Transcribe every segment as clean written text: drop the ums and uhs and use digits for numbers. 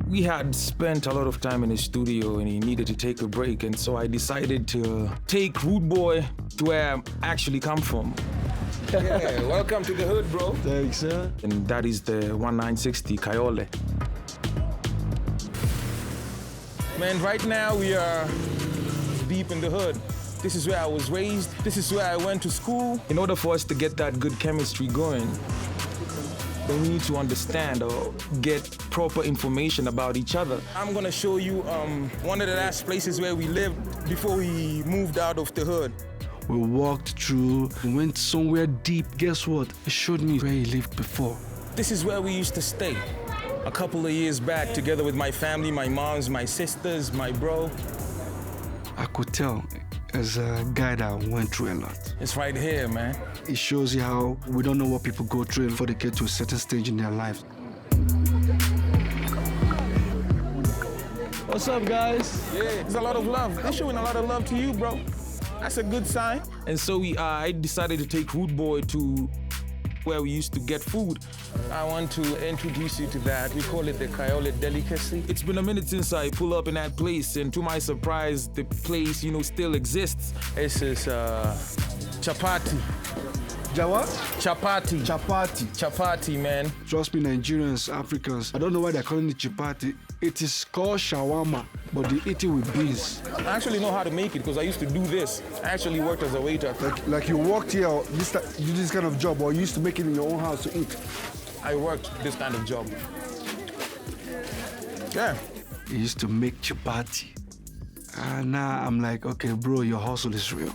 We had spent a lot of time in the studio and he needed to take a break, and so I decided to take Rudeboy to where I actually come from. Yeah, welcome to the hood, bro. Thanks, sir. And that is the 1960 Kayole. Man, right now we are deep in the hood. This is where I was raised. This is where I went to school. In order for us to get that good chemistry going, then we need to understand or get proper information about each other. I'm gonna show you one of the last places where we lived before we moved out of the hood. We walked through, went somewhere deep. Guess what? It showed me where he lived before. This is where we used to stay. A couple of years back, together with my family, my moms, my sisters, my bro. I could tell as a guy that went through a lot. It's right here, man. It shows you how we don't know what people go through before they get to a certain stage in their lives. What's up, guys? Yeah, there's a lot of love. They're showing a lot of love to you, bro. That's a good sign. And so I decided to take Rudeboy to where we used to get food. I want to introduce you to that. We call it the Kayole delicacy. It's been a minute since I pull up in that place, and to my surprise, the place, still exists. This is chapati. Jawa? Chapati. Chapati. Chapati, man. Trust me, Nigerians, Africans, I don't know why they're calling it chapati. It is called shawarma, but they eat it with beans. I actually know how to make it because I used to do this. I actually worked as a waiter. Like you worked here, you do this kind of job, or you used to make it in your own house to eat? I worked this kind of job. Yeah. He used to make chapati. And now I'm like, okay, bro, your hustle is real.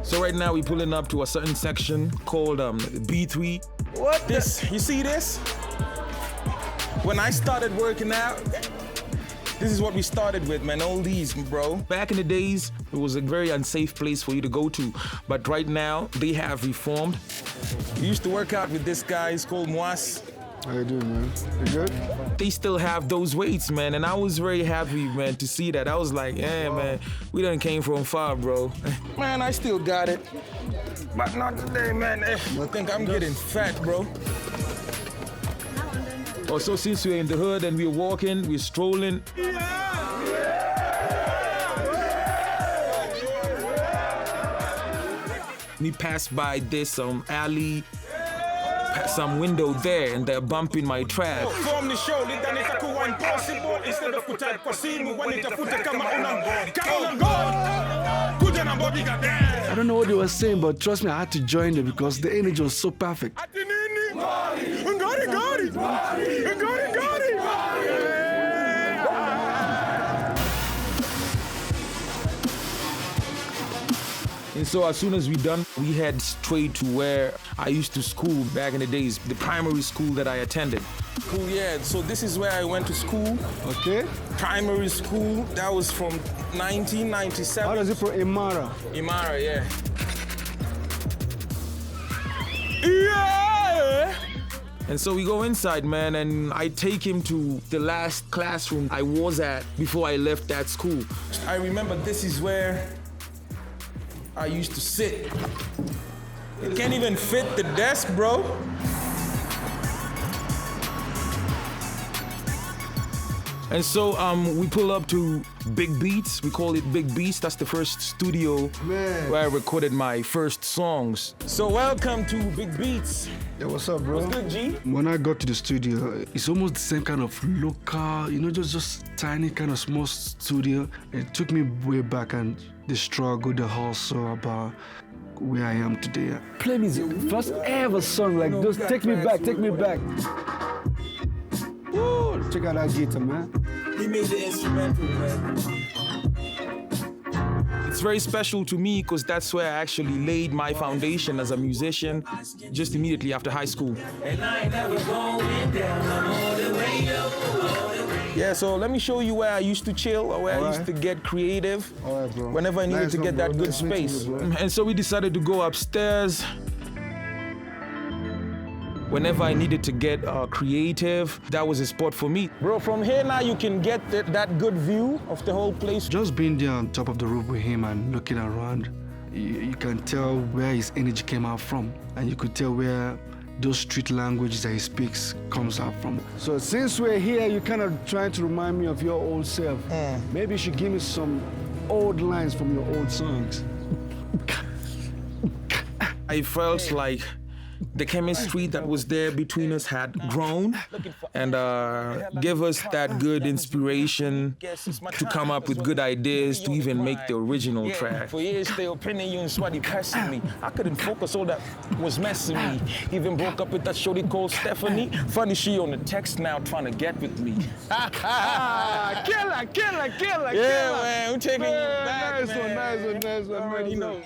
So right now we're pulling up to a certain section called B3. What? You see this? When I started working out, this is what we started with, man, all these, bro. Back in the days, it was a very unsafe place for you to go to. But right now, they have reformed. We used to work out with this guy, he's called Moas. How you doing, man? You good? They still have those weights, man, and I was very happy, man, to see that. I was like, yeah, man, we done came from far, bro. Man, I still got it, but not today, man. I think I'm getting fat, bro. Also, since we're in the hood and we're walking, we're strolling. We passed by this alley, some window there, and they're bumping my track. I don't know what they were saying, but trust me, I had to join them because the energy was so perfect. And so as soon as we done, we head straight to where I used to school back in the days, the primary school that I attended. Cool, yeah, so this is where I went to school. Okay. Primary school, that was from 1997. How does it from Imara? Imara, yeah. Yeah! And so we go inside, man, and I take him to the last classroom I was at before I left that school. I remember this is where I used to sit. It can't even fit the desk, bro. And so we pull up to Big Beats. We call it Big Beats. That's the first studio where I recorded my first songs. So welcome to Big Beats. Yeah, what's up, bro? What's good, G? When I got to the studio, it's almost the same kind of local, just tiny kind of small studio. It took me way back, and the struggle, the hustle about where I am today. Play me the first ever song like this. Take me back, take me back. Woo! Check out that guitar, man. He made the instrumental, man. It's very special to me because that's where I actually laid my foundation as a musician just immediately after high school. And I ain't never going down, I'm all the way up, all the way. Yeah, so let me show you where I used to chill or where I used to get creative whenever I needed to get that good space. And so we decided to go upstairs. Whenever I needed to get creative, that was a spot for me. Bro, from here now you can get that good view of the whole place. Just being there on top of the roof with him and looking around, you can tell where his energy came out from. And you could tell where those street languages that he speaks comes out from. So since we're here, you're kind of trying to remind me of your old self. Maybe you should give me some old lines from your old songs. I felt like the chemistry that was there between us had grown and give us that good inspiration to come up with good ideas to even make the original track. For years, they were pinning you and sweaty pressing me. I couldn't focus, all that was messing me. Even broke up with that shorty called Stephanie. Funny, she on the text now trying to get with me. Killer! Yeah, man, we're taking you back, Nice one. You already know.